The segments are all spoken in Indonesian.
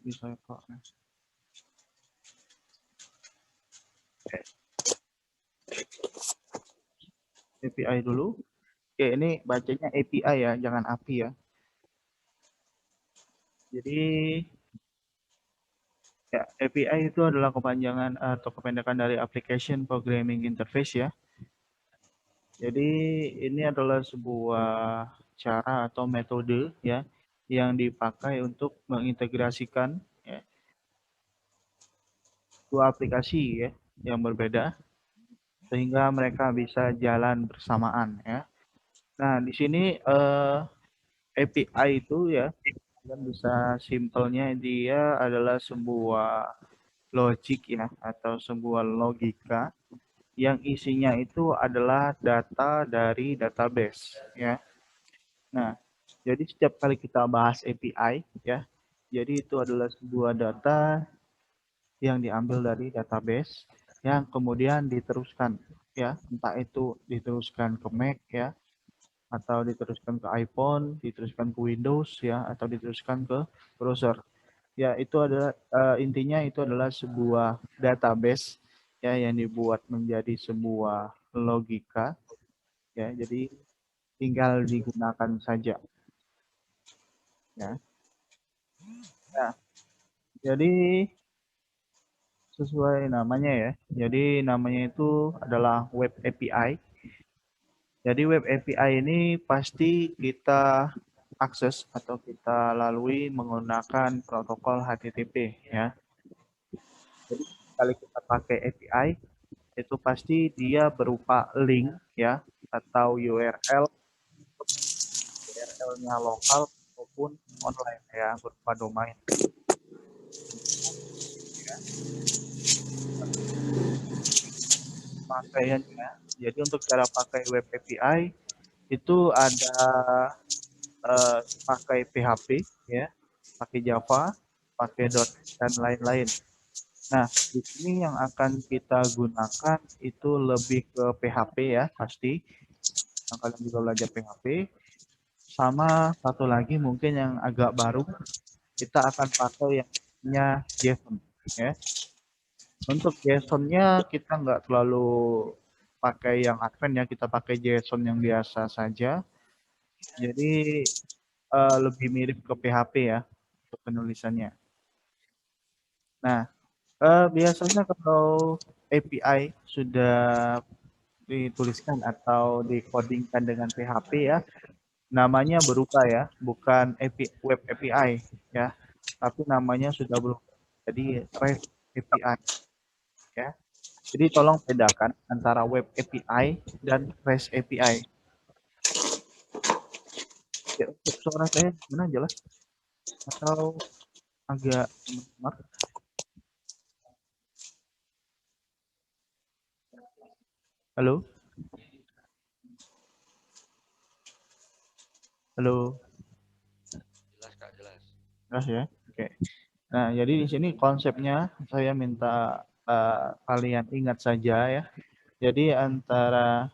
bisa kok. API dulu. Oke, ini bacanya API ya, jangan API ya. Jadi ya, API itu adalah kepanjangan atau kependekan dari Application Programming Interface ya. Jadi ini adalah sebuah cara atau metode ya yang dipakai untuk mengintegrasikan ya, dua aplikasi ya yang berbeda sehingga mereka bisa jalan bersamaan ya. Nah, di sini API itu ya kalian bisa simpelnya dia adalah sebuah logik ya atau sebuah logika yang isinya itu adalah data dari database ya. Nah, jadi setiap kali kita bahas API ya, jadi itu adalah sebuah data yang diambil dari database yang kemudian diteruskan ya, entah itu diteruskan ke Mac ya atau diteruskan ke iPhone, diteruskan ke Windows ya atau diteruskan ke browser. Ya, itu adalah intinya itu adalah sebuah database ya yang dibuat menjadi sebuah logika ya. Jadi tinggal digunakan saja ya. Nah, jadi sesuai namanya ya. Jadi namanya itu adalah Web API. Jadi Web API ini pasti kita akses atau kita lalui menggunakan protokol HTTP ya. Jadi kali kita pakai API itu pasti dia berupa link ya atau URL, URL-nya lokal maupun online ya berupa domain ya. Pakaiannya. Jadi untuk cara pakai Web API itu ada pakai PHP ya, pakai Java, pakai .NET dan lain-lain. Nah, di sini yang akan kita gunakan itu lebih ke PHP ya, pasti. Nah, kalian juga belajar PHP. Sama satu lagi mungkin yang agak baru, kita akan pakai yang namanya JSON ya. Untuk JSON-nya kita nggak terlalu pakai yang advance ya, kita pakai JSON yang biasa saja. Jadi lebih mirip ke PHP ya untuk penulisannya. Nah, biasanya kalau API sudah dituliskan atau dikodingkan dengan PHP ya, namanya berubah ya, bukan Web API ya, tapi namanya sudah berubah jadi REST API ya. Jadi tolong bedakan antara Web API dan REST API. Ya, untuk suara saya gimana, jelas atau agak samar? Halo, halo, Jelas Kak, jelas. jelas ya. Oke. Nah, jadi di sini konsepnya saya minta kalian ingat saja ya. Jadi antara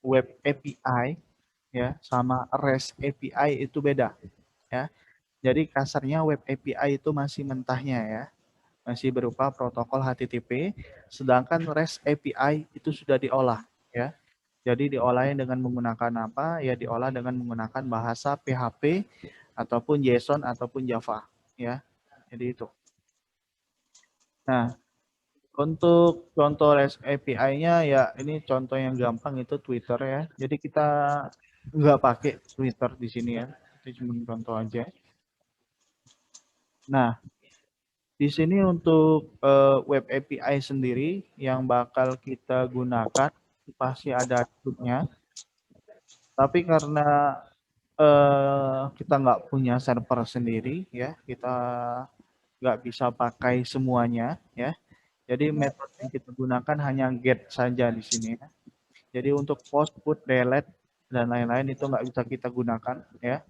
Web API ya sama REST API itu beda ya. Jadi kasarnya Web API itu masih mentahnya ya, masih berupa protokol HTTP, sedangkan REST API itu sudah diolah ya. Jadi diolahnya dengan menggunakan apa? Ya diolah dengan menggunakan bahasa PHP ataupun JSON ataupun Java ya. Jadi itu. Nah, untuk contoh REST API-nya ya ini contoh yang gampang itu Twitter ya. Jadi kita nggak pakai Twitter di sini ya. Itu cuma contoh aja. Nah, di sini untuk Web API sendiri yang bakal kita gunakan pasti ada rootnya. Tapi karena kita nggak punya server sendiri ya, kita nggak bisa pakai semuanya ya. Jadi metode yang kita gunakan hanya get saja di sini ya. Jadi untuk post, put, delete dan lain-lain itu nggak bisa kita gunakan ya.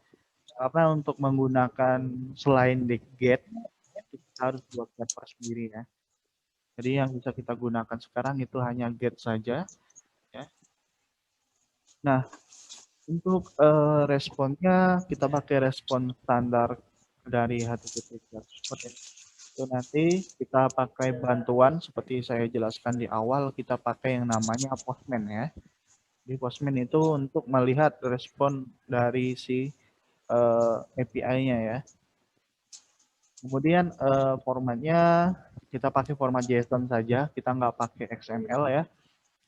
Karena untuk menggunakan selain di get itu kita harus buat server sendiri ya. Jadi yang bisa kita gunakan sekarang itu hanya get saja ya. Nah, untuk responnya kita pakai respon standar dari HTTP hotspot ya. Itu nanti kita pakai bantuan seperti saya jelaskan di awal, kita pakai yang namanya Postman ya. Di Postman itu untuk melihat respon dari si API-nya ya. Kemudian formatnya kita pakai format JSON saja, kita nggak pakai XML ya,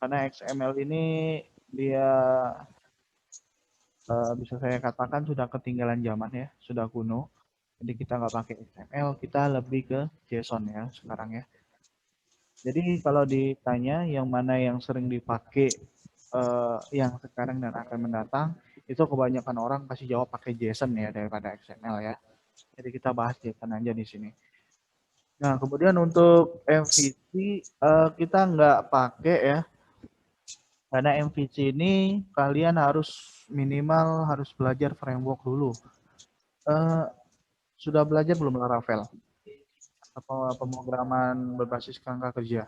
karena XML ini dia bisa saya katakan sudah ketinggalan zaman ya, sudah kuno. Jadi kita nggak pakai XML, kita lebih ke JSON ya sekarang ya. Jadi kalau ditanya yang mana yang sering dipakai yang sekarang dan akan mendatang, itu kebanyakan orang pasti jawab pakai JSON ya daripada XML ya. Jadi kita bahas JSON aja di sini. Nah, kemudian untuk MVC kita nggak pakai ya, karena MVC ini kalian harus minimal harus belajar framework dulu. Eh, sudah belajar belum Laravel? Atau pemrograman berbasis kerangka kerja?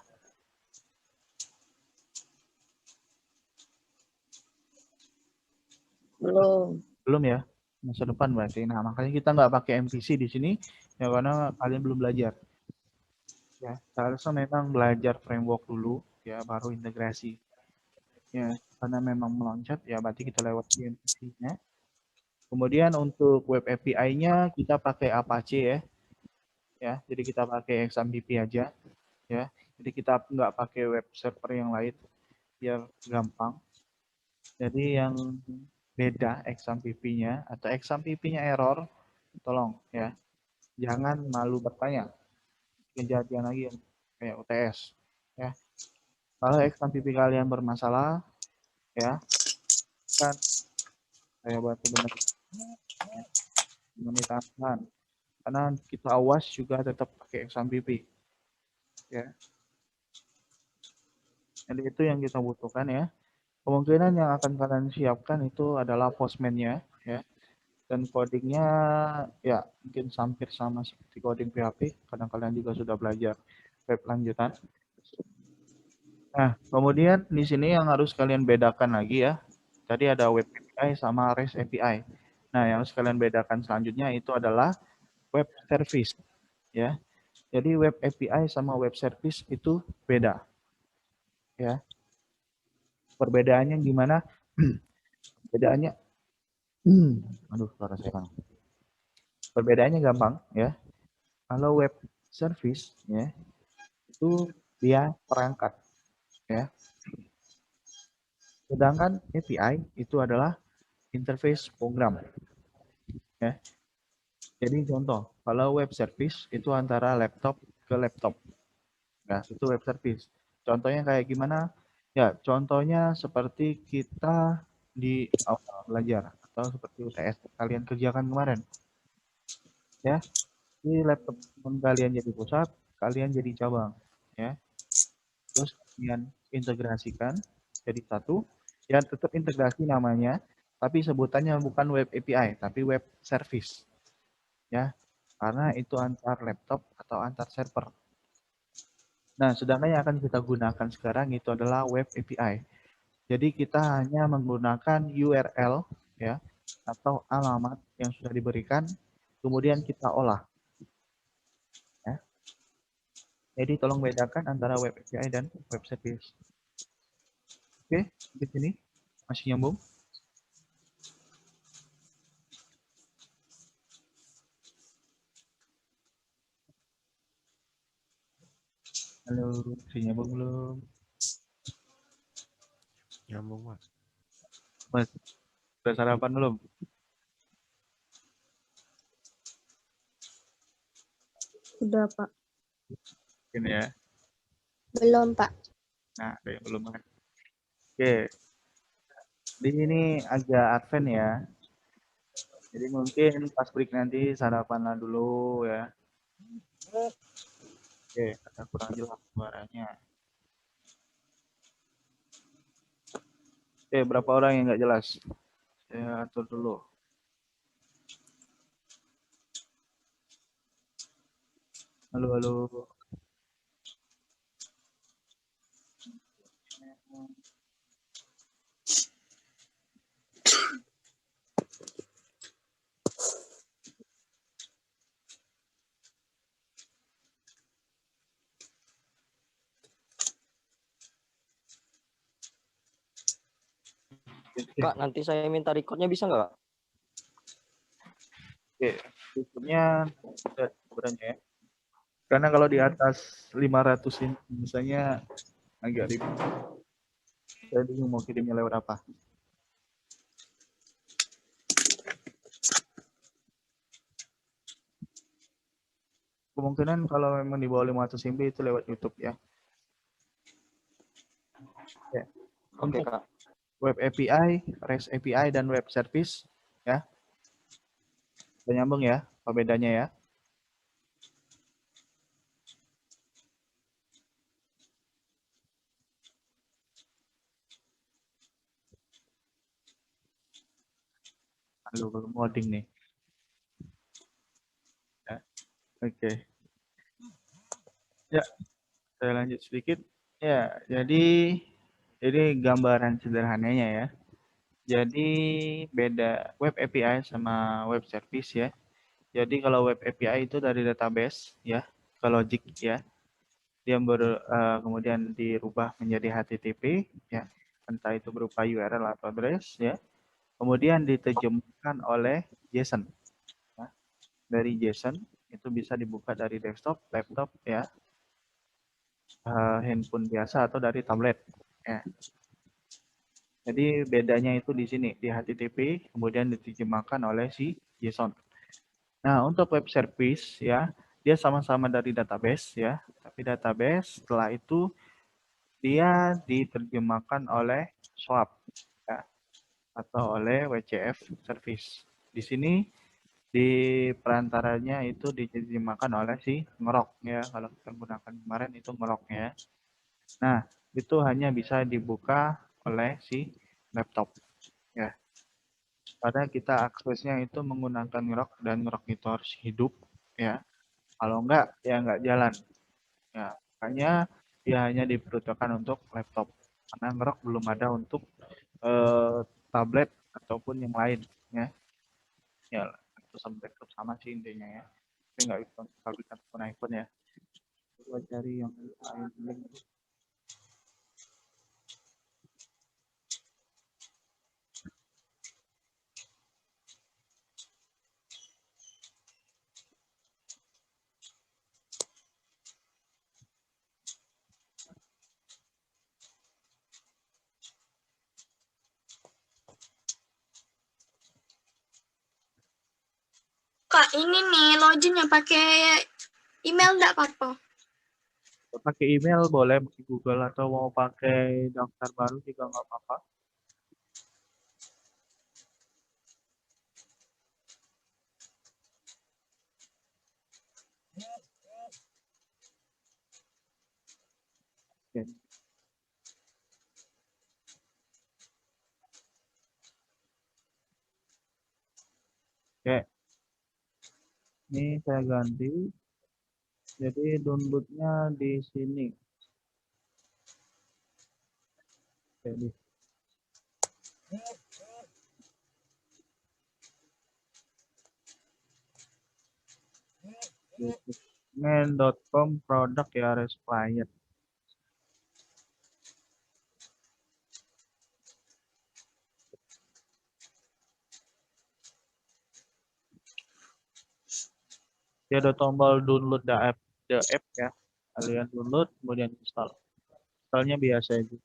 Belum. Belum ya? Masa depan berarti. Nah, makanya kita nggak pakai MVC di sini, ya karena kalian belum belajar. Ya, seharusnya memang belajar framework dulu, ya baru integrasi. Ya, karena memang meloncat, ya berarti kita lewat MVC-nya. Kemudian untuk web API-nya kita pakai Apache ya. Ya, jadi kita pakai XMPP aja ya. Jadi kita nggak pakai web server yang lain biar gampang. Jadi yang beda XMPP-nya atau XMPP-nya error, tolong ya. Jangan malu bertanya. Kejadian lagi yang kayak UTS ya. Kalau XMPP kalian bermasalah ya, kan saya bantu benar ditahan. Karena kita awas juga tetap pakai XMPP ya. Jadi itu yang kita butuhkan ya. Kemungkinan yang akan kalian siapkan itu adalah Postman-nya ya. Dan codingnya ya mungkin hampir sama seperti coding PHP karena kalian juga sudah belajar web lanjutan. Nah, kemudian di sini yang harus kalian bedakan lagi ya. Tadi ada web API sama REST API. Nah, yang harus kalian bedakan selanjutnya itu adalah web service ya. Jadi web API sama web service itu beda ya. Perbedaannya gimana? Perbedaannya aduh suara saya kan. Perbedaannya gampang ya. Kalau web service ya itu dia perangkat ya. Sedangkan API itu adalah interface program ya. Jadi contoh, kalau web service itu antara laptop ke laptop. Nah, itu web service. Contohnya kayak gimana? Ya, contohnya seperti kita di awal belajar atau seperti UTS kalian kerjakan kemarin. Ya, di laptop kalian jadi pusat, kalian jadi cabang. Ya, terus kalian integrasikan jadi satu. Ya, tetap integrasi namanya, tapi sebutannya bukan web API, tapi web service. Ya, karena itu antar laptop atau antar server. Nah, sedangkan yang akan kita gunakan sekarang itu adalah web API. Jadi kita hanya menggunakan URL ya atau alamat yang sudah diberikan, kemudian kita olah. Ya. Jadi tolong bedakan antara web API dan web service. Oke, di sini masih nyambung. Halo, masih nyambung belum? Nyambung, Mas. Mas, udah sarapan belum? Udah, Pak. Ini ya. Belum, Pak. Nah, ada yang belum makan. Oke, di sini agak advance ya. Jadi mungkin pas break nanti sarapanlah dulu ya. Oke, agak kurang jelas suaranya. Oke, berapa orang yang nggak jelas? Saya atur dulu. Halo, halo. Kak, nanti saya minta recordnya bisa nggak, Kak? Oke, berikutnya sebenarnya ya. Karena kalau di atas 500 ini misalnya agak ribet. Saya bingung mau kirimnya lewat apa. Kemungkinan kalau memang di bawah 500 MB itu lewat YouTube ya. Ya. Oke, Untuk Kak. web API, REST API, dan web service ya. Udah nyambung ya, apa bedanya ya? Aduh, belum loading nih. Ya. Oke. Ya, saya lanjut sedikit. Ya, jadi gambaran sederhananya ya. Jadi beda web API sama web service ya. Jadi kalau web API itu dari database ya, ke logic ya. Dia kemudian dirubah menjadi HTTP ya. Entah itu berupa URL atau address ya. Kemudian diterjemahkan oleh JSON. Ya. Dari JSON itu bisa dibuka dari desktop, laptop ya, handphone biasa atau dari tablet ya. Jadi bedanya itu di sini, di HTTP kemudian diterjemahkan oleh si JSON. Nah, untuk web service ya, dia sama-sama dari database ya, tapi database setelah itu dia diterjemahkan oleh SWAP ya, atau oleh WCF service. Di sini di perantaranya itu diterjemahkan oleh si ngerok ya, kalau kita gunakan kemarin itu ngerok ya. Nah, itu hanya bisa dibuka oleh si laptop ya. Karena kita aksesnya itu menggunakan ngerok dan ngerok itu harus hidup ya. Kalau enggak ya enggak jalan. Ya, makanya dia hanya diperuntukkan untuk laptop. Karena ngerok belum ada untuk tablet ataupun yang lain ya. Ya, itu sama laptop sama sih intinya ya. Tapi enggak bisa untuk tablet ataupun iPhone ya. Coba cari yang lain. Kak, ini nih loginnya pakai email enggak apa-apa? Pakai email boleh, pakai Google atau mau pakai daftar baru juga nggak apa-apa. Oke. Oke. Ini saya ganti. Jadi downloadnya di sini. Jadi main.com produk ya expired. Dia ada tombol download the app ya. Kalian download kemudian install. Installnya biasa aja.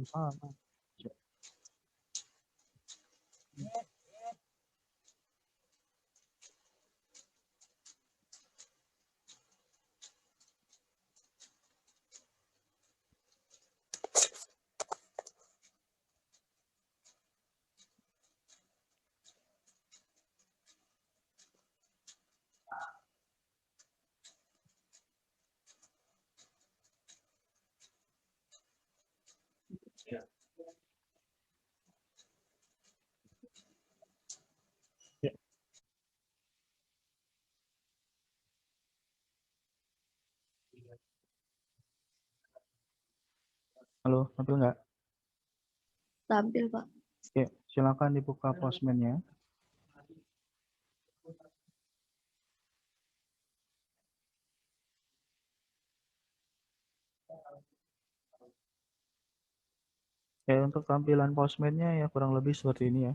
Sana. Ya. Halo, tampil nggak? Tampil, Pak. Oke, silakan dibuka Postman-nya. Ya, untuk tampilan Postman-nya ya kurang lebih seperti ini ya.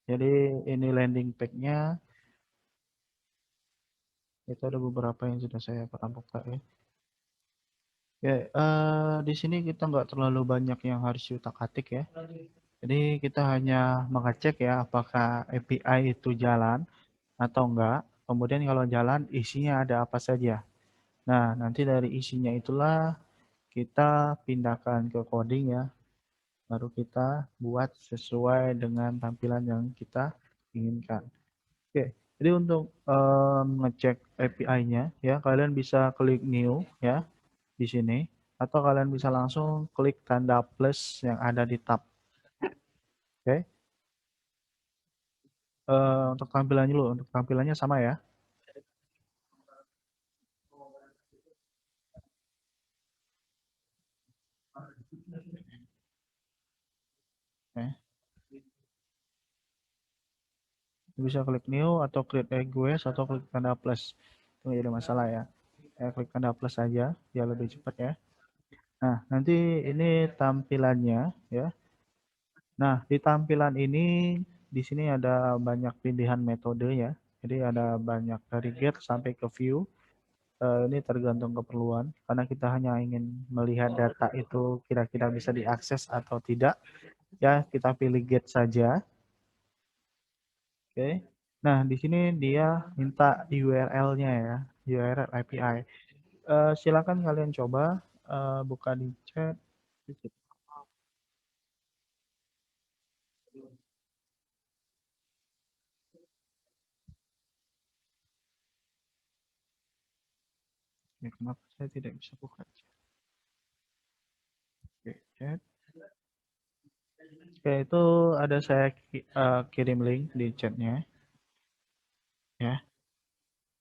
Jadi ini landing page-nya. Itu ada beberapa yang sudah saya pernah buka ya. Ya, di sini kita nggak terlalu banyak yang harus diutak-atik ya. Jadi kita hanya mengecek ya apakah API itu jalan atau enggak. Kemudian kalau jalan isinya ada apa saja. Nah, nanti dari isinya itulah kita pindahkan ke coding ya. Baru kita buat sesuai dengan tampilan yang kita inginkan. Oke, jadi untuk ngecek API-nya ya kalian bisa klik new ya di sini atau kalian bisa langsung klik tanda plus yang ada di tab. Oke. Untuk tampilannya dulu, untuk tampilannya sama ya. Oke. Bisa klik new atau klik request atau klik tanda plus. Itu nggak jadi masalah ya. Klik tanda plus saja biar lebih cepat ya. Nah, nanti ini tampilannya ya. Nah, di tampilan ini di sini ada banyak pilihan metode ya. Jadi ada banyak dari get sampai ke view. Ini tergantung keperluan karena kita hanya ingin melihat data itu kira-kira bisa diakses atau tidak. Ya, kita pilih get saja. Oke. Nah, di sini dia minta URL-nya ya, URL API. Silakan kalian coba buka di chat. Ya, kenapa saya tidak bisa buka chat? Oke, chat. Oke, itu ada saya kirim link di chatnya. Ya,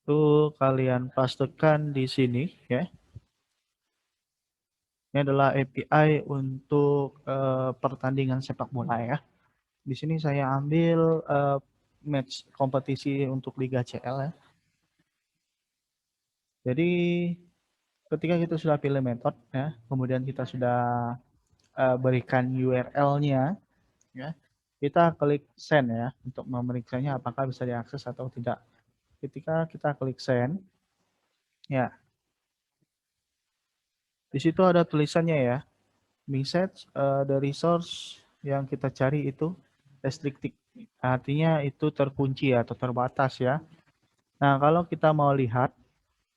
itu kalian pastekan di sini ya. Ini adalah API untuk pertandingan sepak bola ya. Di sini saya ambil match kompetisi untuk Liga CL ya. Jadi ketika kita sudah pilih metode ya, kemudian kita sudah berikan URL-nya ya, kita klik send ya untuk memeriksanya apakah bisa diakses atau tidak. Ketika kita klik send, ya di situ ada tulisannya ya, message the resource yang kita cari itu restricted, artinya itu terkunci atau terbatas ya. Nah kalau kita mau lihat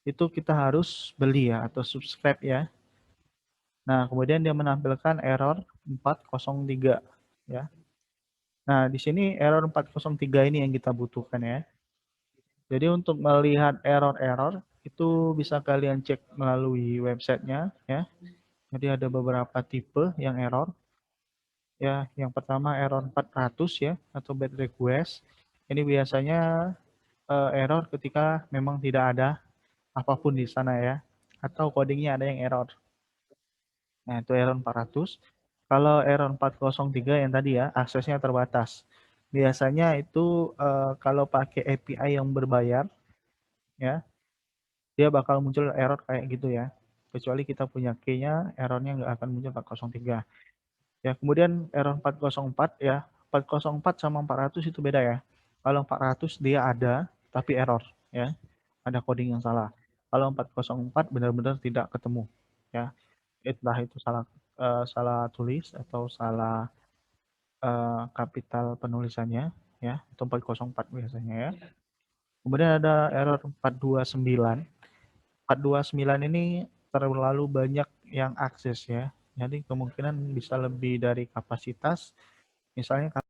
itu kita harus beli ya atau subscribe ya. Nah kemudian dia menampilkan error 403 ya. Nah di sini error 403 ini yang kita butuhkan ya. Jadi untuk melihat error-error itu bisa kalian cek melalui websitenya ya. Jadi ada beberapa tipe yang error. Ya, yang pertama error 400 ya atau bad request. Ini biasanya error ketika memang tidak ada apapun di sana ya atau codingnya ada yang error. Nah, itu error 400. Kalau error 403 yang tadi ya, aksesnya terbatas. Biasanya itu kalau pakai API yang berbayar ya, dia bakal muncul error kayak gitu ya. Kecuali kita punya key-nya, errornya nggak akan muncul 403. Ya, kemudian error 404 ya. 404 sama 400 itu beda ya. Kalau 400 dia ada tapi error ya. Ada coding yang salah. Kalau 404 benar-benar tidak ketemu ya. entah itu salah tulis atau salah kapital penulisannya ya, itu 404 biasanya ya. Kemudian ada error 429. 429 ini terlalu banyak yang akses ya. Jadi kemungkinan bisa lebih dari kapasitas. Misalnya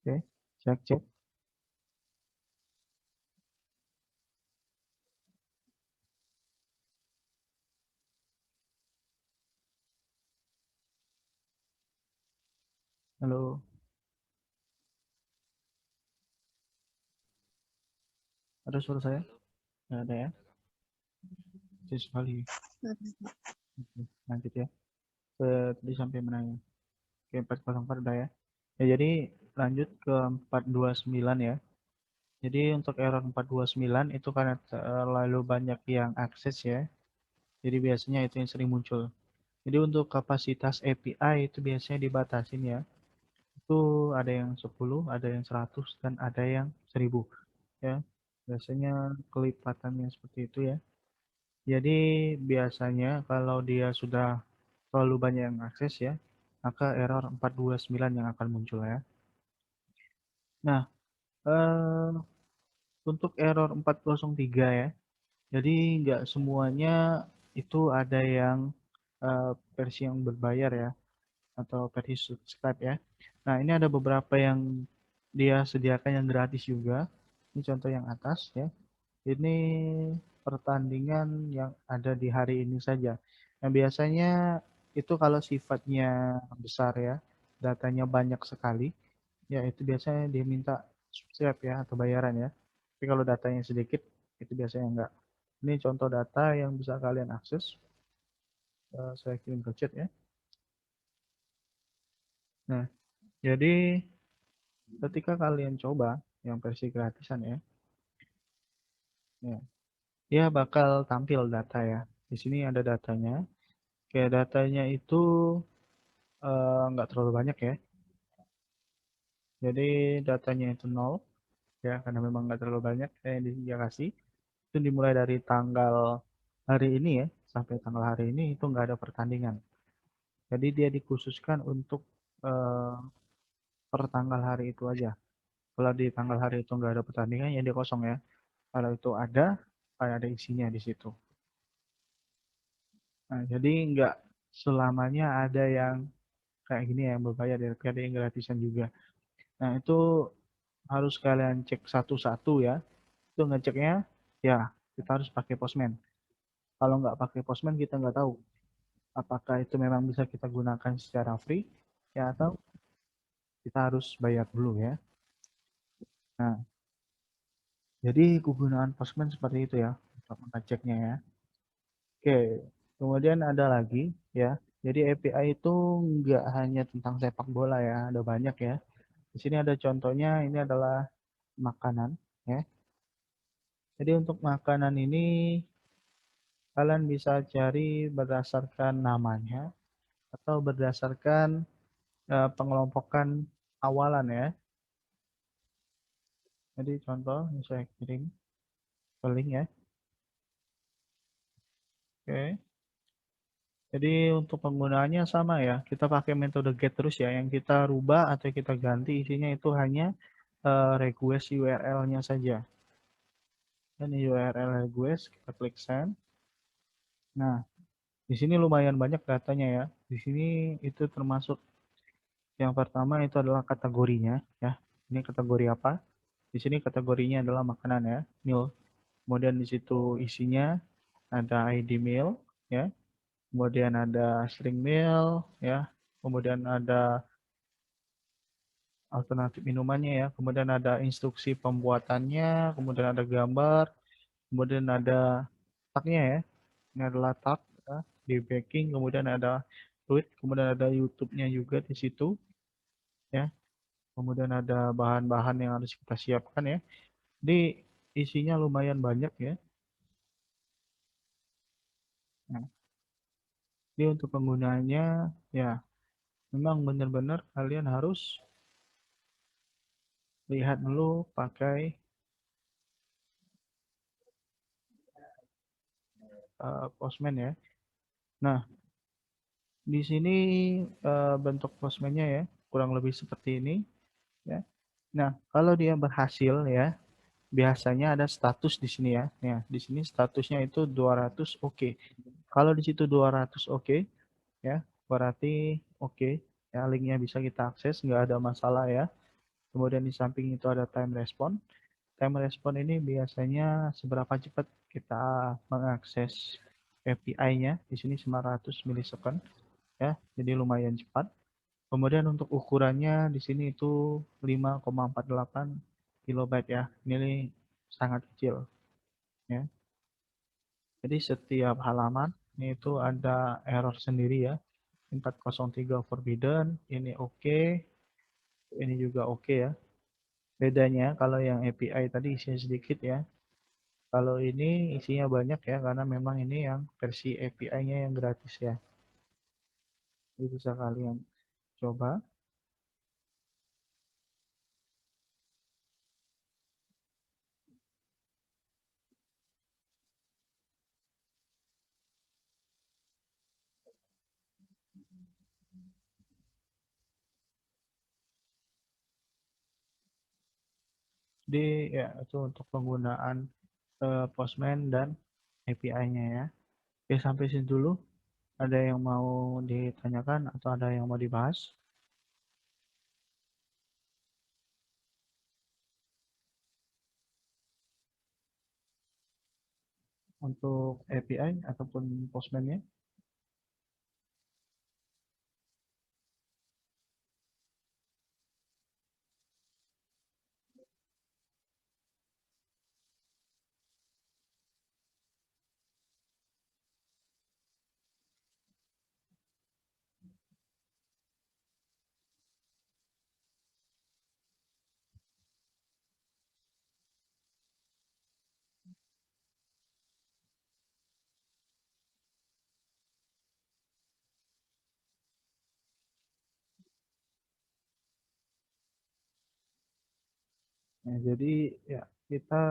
oke, cek cek. Halo, ada suara saya? Halo. Nggak ada ya? Kecil sekali. Oke, lanjut ya. Tadi sampai mana ya? Oke, 404 udah ya. Ya, jadi lanjut ke 429 ya. Jadi untuk error 429 itu karena terlalu banyak yang akses ya. Jadi biasanya itu yang sering muncul. Jadi untuk kapasitas API itu biasanya dibatasin ya. Itu ada yang 10, ada yang 100, dan ada yang 1000 ya. Biasanya kelipatannya seperti itu ya. Jadi biasanya kalau dia sudah terlalu banyak yang akses ya, maka error 429 yang akan muncul ya. Nah, eh, untuk error 403 ya, jadi nggak semuanya itu ada yang versi yang berbayar ya, atau versi subscribe ya. Nah, ini ada beberapa yang dia sediakan yang gratis juga. Ini contoh yang atas ya. Ini pertandingan yang ada di hari ini saja. Nah, biasanya itu kalau sifatnya besar ya, datanya banyak sekali, ya itu biasanya dia minta subscribe ya atau bayaran ya. Tapi kalau datanya sedikit, itu biasanya enggak. Ini contoh data yang bisa kalian akses. Saya kirim ke chat ya. Nah, jadi ketika kalian coba yang versi gratisan ya, ya, dia bakal tampil data ya. Di sini ada datanya. Kayak datanya itu nggak terlalu banyak ya. Jadi datanya itu nol ya, karena memang nggak terlalu banyak yang dia kasih. Itu dimulai dari tanggal hari ini ya, sampai tanggal hari ini itu nggak ada pertandingan. Jadi dia dikhususkan untuk eh, per tanggal hari itu aja. Kalau di tanggal hari itu nggak ada pertandingan, ya dia kosong ya. Kalau itu ada, kayak ada isinya di situ. Nah, jadi nggak selamanya ada yang kayak gini ya, yang berbayar, ya, ada yang gratisan juga. Nah, itu harus kalian cek satu-satu ya. Itu ngeceknya, ya kita harus pakai Postman. Kalau nggak pakai Postman, kita nggak tahu apakah itu memang bisa kita gunakan secara free, ya atau kita harus bayar dulu ya. Nah, jadi kegunaan Postman seperti itu ya, untuk mengeceknya ya. Oke, kemudian ada lagi ya. Jadi API itu nggak hanya tentang sepak bola ya, ada banyak ya. Di sini ada contohnya, ini adalah makanan ya. Jadi untuk makanan ini kalian bisa cari berdasarkan namanya atau berdasarkan pengelompokan awalan ya. Jadi contoh ini saya kirim ke link ya. Oke. Jadi untuk penggunaannya sama ya. Kita pakai metode get terus ya. Yang kita rubah atau kita ganti isinya itu hanya request URL-nya saja. Dan URL request kita klik send. Nah, di sini lumayan banyak datanya ya. Di sini itu termasuk yang pertama itu adalah kategorinya ya. Ini kategori apa? Di sini kategorinya adalah makanan ya, meal. Kemudian di situ isinya ada ID meal ya. Kemudian ada string meal ya. Kemudian ada alternatif minumannya ya. Kemudian ada instruksi pembuatannya, kemudian ada gambar, kemudian ada tagnya ya. Ini adalah tag ya, di backing, kemudian ada tweet, kemudian ada YouTube-nya juga di situ ya. Kemudian ada bahan-bahan yang harus kita siapkan ya. Jadi isinya lumayan banyak ya. Nah, jadi untuk penggunaannya ya memang benar-benar kalian harus lihat dulu pakai Postman ya. Nah, di sini bentuk Postman-nya ya kurang lebih seperti ini ya. Nah, kalau dia berhasil ya, biasanya ada status di sini ya. Ya, di sini statusnya itu 200 oke. Kalau di situ 200 oke ya, berarti oke ya, linknya bisa kita akses, nggak ada masalah ya. Kemudian di samping itu ada time response. Time response ini biasanya seberapa cepat kita mengakses API-nya. Di sini 900 milisecond ya, jadi lumayan cepat. Kemudian untuk ukurannya di sini itu 5,48 kilobyte ya. Ini sangat kecil ya. Jadi setiap halaman ini itu ada error sendiri ya. 403 forbidden, ini oke, ini juga oke ya. Bedanya kalau yang API tadi isinya sedikit ya. Kalau ini isinya banyak ya karena memang ini yang versi API-nya yang gratis ya. Jadi bisa kalian coba. Jadi ya itu untuk penggunaan Postman dan API-nya ya. Oke, sampai sini dulu. Ada yang mau ditanyakan atau ada yang mau dibahas untuk API ataupun Postman-nya? Nah, jadi ya kita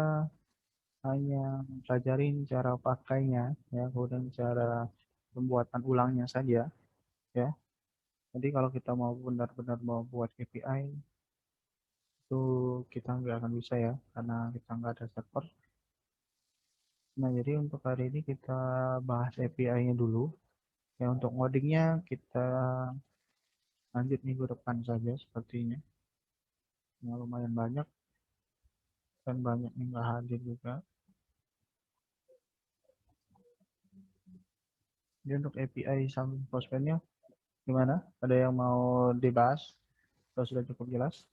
hanya pelajarin cara pakainya, ya, kemudian cara pembuatan ulangnya saja, ya. Jadi kalau kita mau benar-benar mau buat KPI, itu kita nggak akan bisa ya, karena kita nggak ada server. Nah, jadi untuk hari ini kita bahas API-nya dulu. Ya, untuk ngodingnya kita lanjut minggu depan saja sepertinya. Ya, lumayan banyak dan banyak yang nggak hadir juga. Jadi untuk API sama Postman-nya gimana? Ada yang mau dibahas? Atau sudah cukup jelas?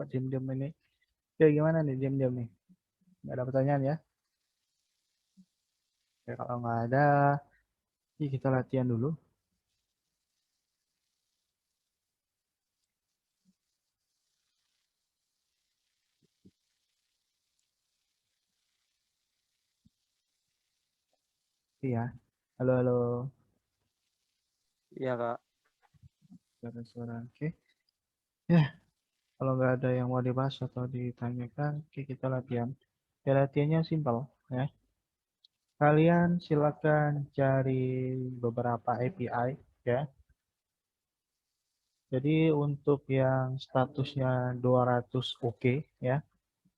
Kok diam-diam ini? Oke, gimana nih diam-diam nih? Nggak ada pertanyaan ya? Oke, kalau nggak ada, kita latihan dulu. Iya. Halo, halo. Iya, Kak. Suara-suara. Oke. Ya, kalau nggak ada yang mau dibahas atau ditanyakan, oke kita latihan. Ya, latihannya simpel ya. Kalian silakan cari beberapa API ya. Jadi untuk yang statusnya 200 oke ya,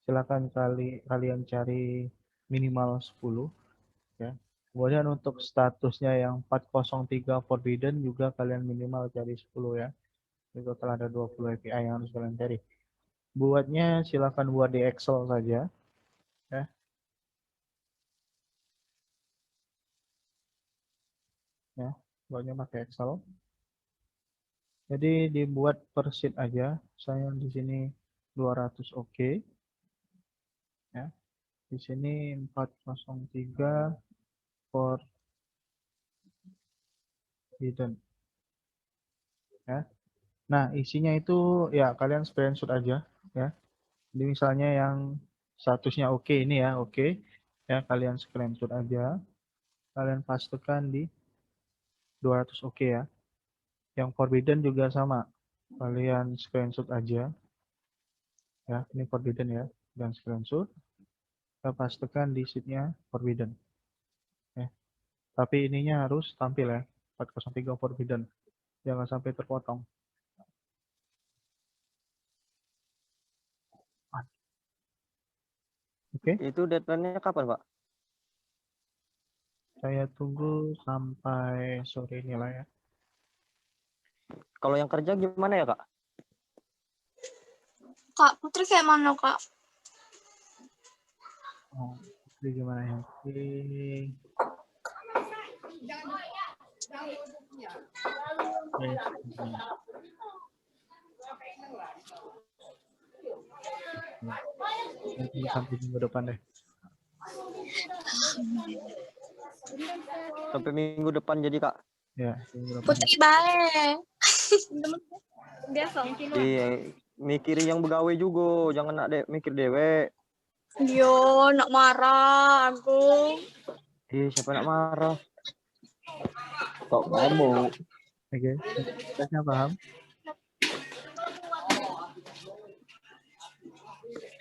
silakan kalian cari minimal 10 ya. Kemudian untuk statusnya yang 403 forbidden juga kalian minimal cari 10 ya. Jadi total ada 20 API yang harus kalian cari. Buatnya silakan buat di Excel saja ya. Ya, buatnya pakai Excel. Jadi dibuat per sheet aja. Saya di sini 200 oke ya. Di sini 403 forbidden ya. Nah, isinya itu ya kalian screenshot aja ya. Jadi misalnya yang statusnya oke ini ya, oke. Ya, kalian screenshot aja. Kalian pastekan di 200 oke ya. Yang forbidden juga sama. Kalian screenshot aja. Ya, ini forbidden ya. Dan screenshot. Kita pastekan di sheetnya forbidden. Ya. Tapi ininya harus tampil ya. 403 forbidden. Jangan sampai terpotong. Oke, Itu deadline-nya kapan, Pak? saya tunggu sampai sore ini lah ya. Kalau yang kerja gimana ya, Kak? Kak Putri kayak mana, Kak? Oh, jadi gimana ya? Nanti sampai minggu depan deh. Sampai minggu depan jadi, Kak. Ya, minggu depan. Putri baik. Biasa. Iya, mikirin yang begawe juga, jangan nak mikir dewek. Yo, nak marah aku. Siapa nak marah? Kok kamu? Oke, saya paham.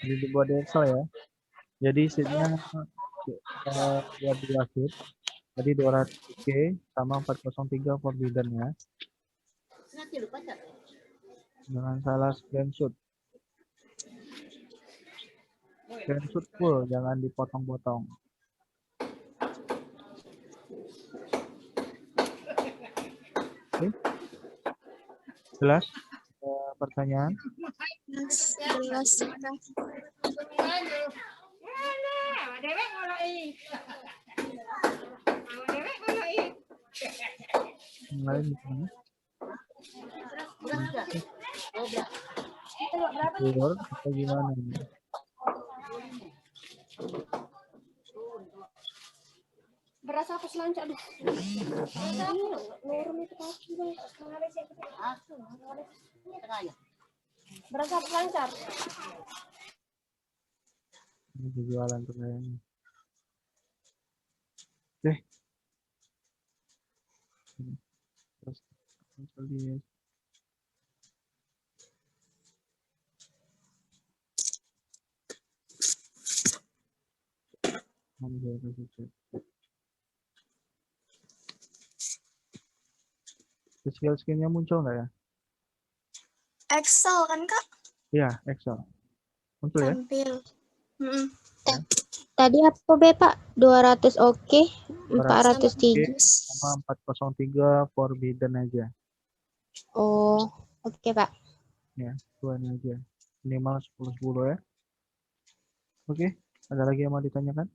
Jadi dibuat di Excel ya. Jadi sheetnya buat dua sheet. Jadi 200 oke sama 403 forbidden ya. Jangan salah screenshot. Screenshot full, jangan dipotong-potong. Oke. Jelas? Pertanyaan? Jelas. Yang lain gimana? Keluar atau gimana ini? Berasa apa selancar deh. Nurun itu kaki, Bang. Berasa apa selancar? Ini jualan tuh kayaknya. Oke. Terus lihat. Skill-skillnya muncul nggak ya? Excel kan, Kak? Iya, Excel. Muncul ya? Tampil. Tadi apa B, Pak? 200 oke, 403. Sama 403 forbidden aja. Oh, oke, Pak. Ya, tuan aja. Minimal 10-10 ya. Oke, ada lagi yang mau ditanyakan?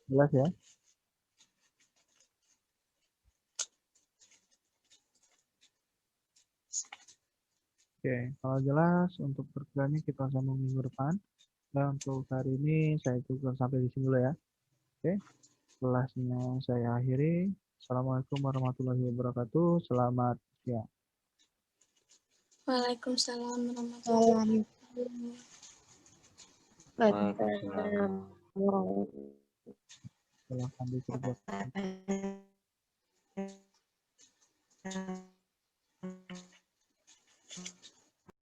Jelas ya? Oke, kalau jelas untuk kerjanya kita sambung minggu depan. Dan untuk hari ini saya cukup sampai di sini dulu ya. Oke, kelasnya saya akhiri. Assalamualaikum warahmatullahi wabarakatuh. Selamat siang. Waalaikumsalam warahmatullahi wabarakatuh. Waalaikumsalam. Silahkan dikerjakan.